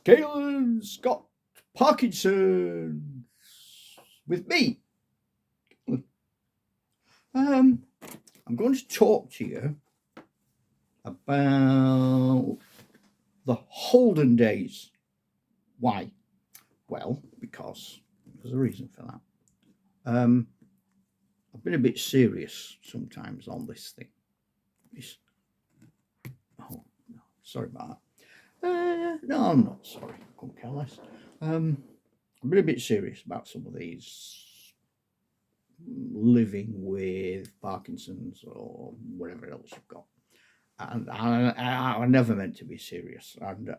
Galen's got Parkinson's with me. I'm going to talk to you about the Holden days. Why? Well, because there's a reason for that. I've been a bit serious sometimes on this thing. Oh, no, sorry about that. No, I'm not sorry. I couldn't care less. I've been a bit serious about some of these living with Parkinson's or whatever else you've got. And I never meant to be serious. And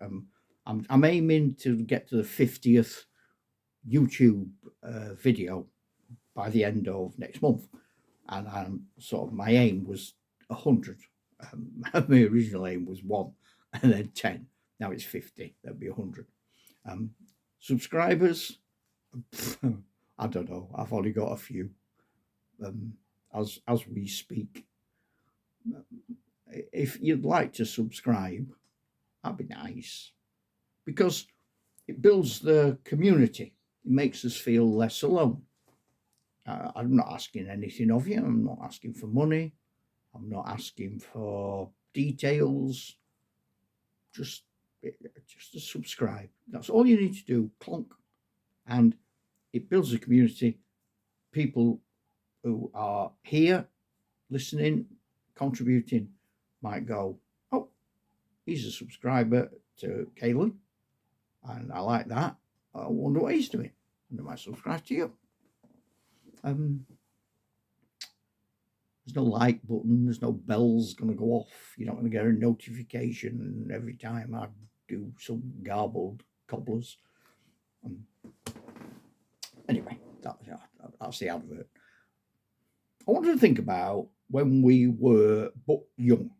I'm aiming to get to the 50th YouTube video by the end of next month. And my aim was 100. My original aim was 1 and then 10. Now it's 50. That'd be 100. Subscribers, I don't know. I've only got a few. As we speak. If you'd like to subscribe, that'd be nice, because it builds the community. It makes us feel less alone. I'm not asking anything of you. I'm not asking for money. I'm not asking for details. Just to subscribe. That's all you need to do. Clunk. And it builds a community. People who are here listening, contributing, might go, oh, he's a subscriber to Galen, and I like that. I wonder what he's doing. And I might subscribe to you. There's no like button, there's no bells going to go off. You're not going to get a notification every time I do some garbled cobblers. Anyway, that's the advert. I wanted to think about when we were but young.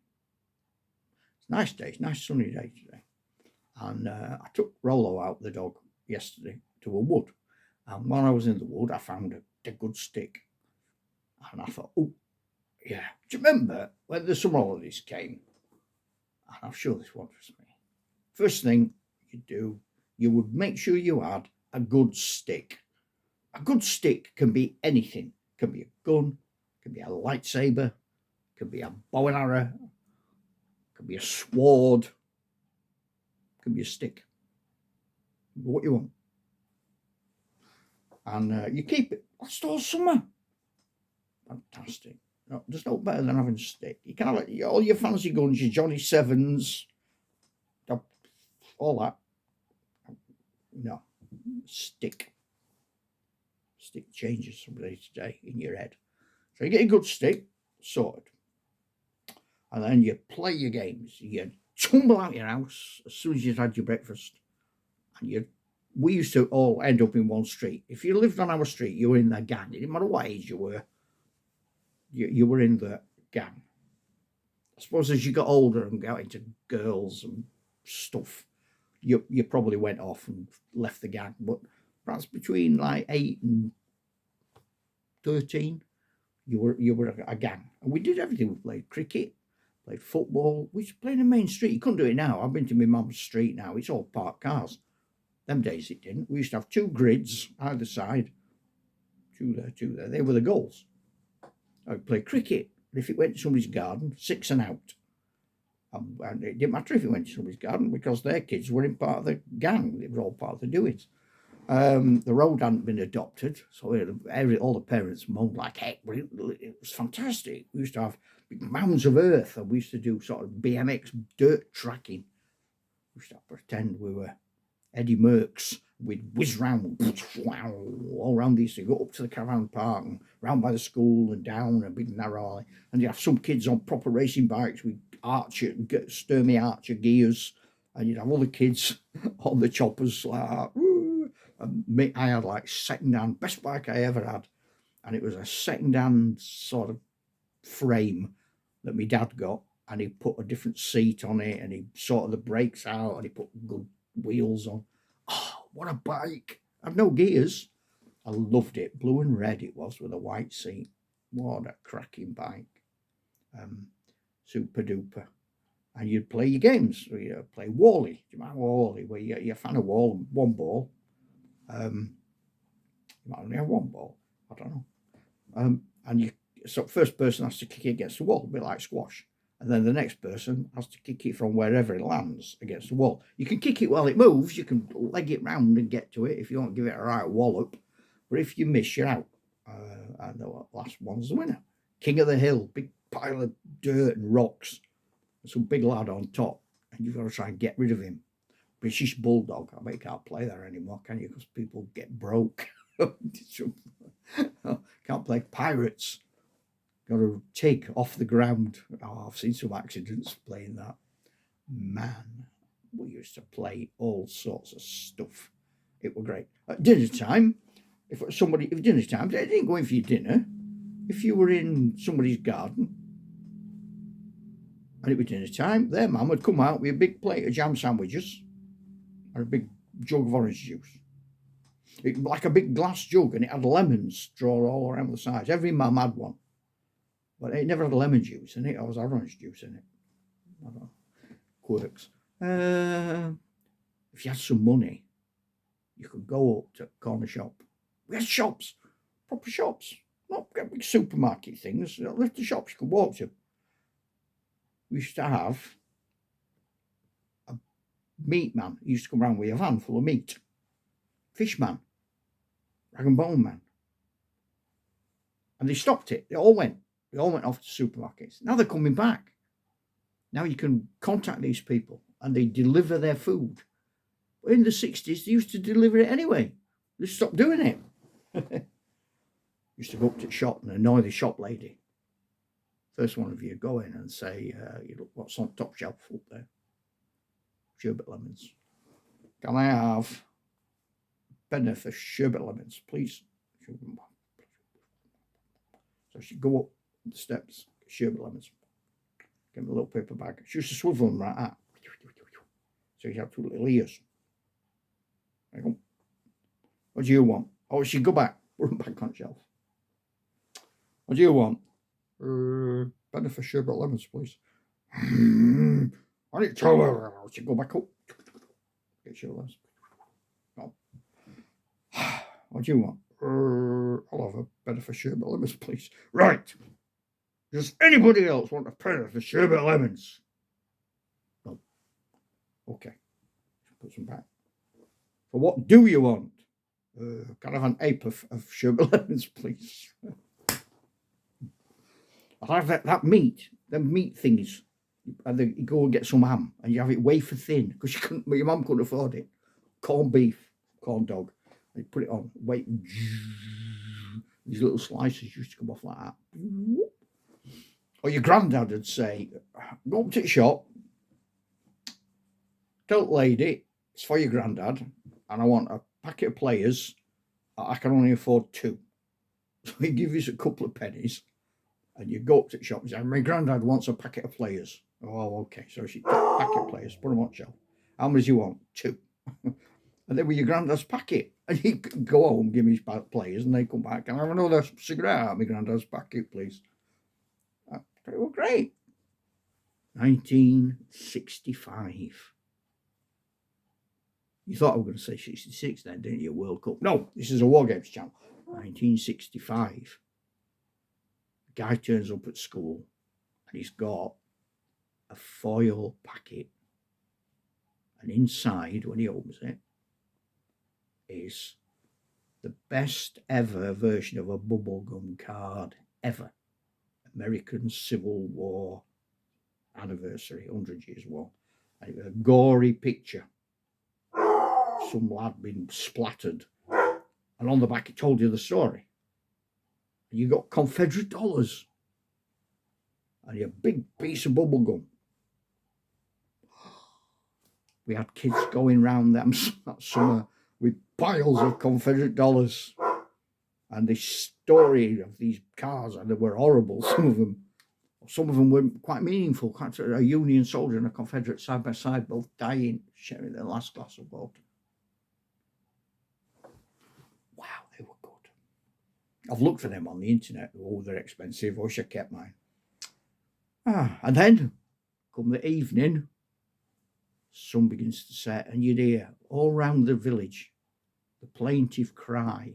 It's a nice day, nice sunny day today. And I took Rollo out, the dog, yesterday to a wood. And while I was in the wood, I found a good stick. And I thought, oh, yeah. Do you remember when the summer holidays came? And I'm sure this one was me. First thing you'd do, you would make sure you had a good stick. A good stick can be anything. It can be a gun, it can be a lightsaber, it can be a bow and arrow, it can be a sword, it can be a stick. What you want. And you keep it. That's all summer. Fantastic. No, there's no better than having a stick. You can have all your fancy guns, your Johnny Sevens, all that. No, stick. Stick changes from day to day in your head. So you get a good stick, sorted. And then you play your games. You tumble out your house as soon as you've had your breakfast. And we used to all end up in one street. If you lived on our street, you were in the gang. It didn't matter what age you were. You were in the gang. I suppose as you got older and got into girls and stuff, you probably went off and left the gang. But perhaps between like 8 and 13, you were a gang. And we did everything. We played cricket, played football. We used to play in the main street. You couldn't do it now. I've been to my mum's street now. It's all parked cars. Them days it didn't. We used to have 2 grids either side. 2 there, 2 there. They were the goals. I would play cricket. If it went to somebody's garden, 6 and out. And it didn't matter if it went to somebody's garden because their kids were in part of the gang. They were all part of the doings. The road hadn't been adopted, so all the parents moaned like heck, but it was fantastic. We used to have big mounds of earth, and we used to do sort of BMX dirt tracking. We used to pretend we were Eddie Merckx. We'd whiz round, all round these things, go up to the caravan park and round by the school and down a big narrow alley. And you'd have some kids on proper racing bikes with Sturmy Archer gears, and you'd have all the kids on the choppers like that. And I had like second-hand, best bike I ever had, and it was a second-hand sort of frame that my dad got, and he put a different seat on it, and he sorted the brakes out, and he put good wheels on. Oh, what a bike! I've no gears. I loved it. Blue and red it was with a white seat. What a cracking bike. Super duper. and you'd play your games. So you play Wally. Do you remember Wally? Where you're a fan of wall, one ball. You might only have one ball. I don't know. And you, so first person has to kick it against the wall, a bit like squash. And then the next person has to kick it from wherever it lands against the wall. You can kick it while it moves. You can leg it round and get to it if you don't give it a right wallop. But if you miss, you're out. And the last one's the winner. King of the hill, big pile of dirt and rocks. Some big lad on top. And you've got to try and get rid of him. British Bulldog. I bet you can't play there anymore, can you? Because people get broke. Can't play Pirates. Got to take off the ground. Oh, I've seen some accidents playing that. Man, we used to play all sorts of stuff. It was great. At dinner time, if dinner time, they didn't go in for your dinner. If you were in somebody's garden and it was dinner time, their mum would come out with a big plate of jam sandwiches and a big jug of orange juice. Like a big glass jug, and it had lemons drawn all around the sides. Every mum had one. But it never had lemon juice in it. It always had orange juice in it. I don't know. Quirks. If you had some money, you could go up to a corner shop. We had shops, proper shops, not big supermarket things. Little shops you could walk to. We used to have a meat man. He used to come around with a van full of meat. Fish man. Rag and bone man. And they stopped it. They all went. They all went off to supermarkets. Now they're coming back. Now you can contact these people and they deliver their food. But in the 60s, they used to deliver it anyway. They stopped doing it. Used to go up to the shop and annoy the shop lady. First one of you go in and say, look what's on top shelf up there. Sherbet lemons. Can I have penny for sherbet lemons, please? So she'd go up the steps, sherbet lemons. Give him a little paper bag. She used to swivel them like that. So you have two little ears. There you go. What do you want? Oh, she'd go back. Put them back on the shelf. What do you want? Penny for sherbet lemons, please. I need to tell her. She'd go back up. Get sherbet lemons. No. What do you want? I'll have a penny for sherbet lemons, please. Right. Does anybody else want a penny for sherbet lemons? No. Okay. Put some back. So what do you want? Can I have an ape of sherbet lemons, please? I'll have that meat, the meat things. And then you go and get some ham and you have it wafer thin because your mum couldn't afford it. Corned beef, corn dog. And you put it on, wait. These little slices used to come off like that. Or your granddad would say, go up to the shop, tell the lady, it's for your granddad, and I want a packet of players. I can only afford 2. So he gives you a couple of pennies, and you go up to the shop and say, my granddad wants a packet of players. Oh, okay. So she took a packet of players, put them on the shelf. How many do you want? 2. And then with your granddad's packet, and he could go home, give me his players, and they come back, and I have another cigarette out of my granddad's packet, please. They were great. 1965. You thought I was going to say 66 then, didn't you? World Cup. No, this is a War Games channel. 1965. The guy turns up at school and he's got a foil packet. And inside, when he opens it, is the best ever version of a bubblegum card ever. American Civil War anniversary, 100 years war. And it was a gory picture. Some lad been splattered. And on the back it told you the story. And you got Confederate dollars. And a big piece of bubble gum. We had kids going round them that summer with piles of Confederate dollars. And the story of these cars, and they were horrible, some of them. Some of them were quite meaningful. A Union soldier and a Confederate side by side, both dying, sharing their last glass of water. Wow, they were good. I've looked for them on the internet. Oh, they're expensive. I wish I kept mine. And then Come the evening, sun begins to set, and you'd hear all round the village the plaintive cry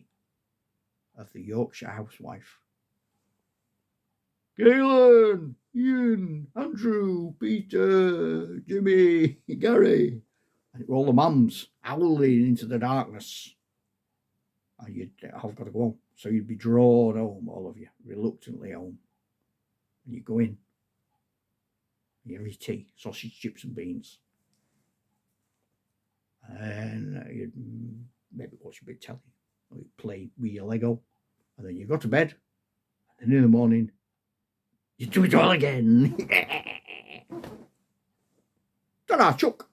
of the Yorkshire housewife. Galen, Ian, Andrew, Peter, Jimmy, Gary. And it were all the mums howling into the darkness. And you'd, I've got to go home. So you'd be drawn home, all of you, reluctantly home. And you go in. You have your tea, sausage, chips and beans. And you'd maybe watch a bit of telly. Or you'd play with your Lego. And then you go to bed. And in the morning, you do it all again. Ta-da, Chuck.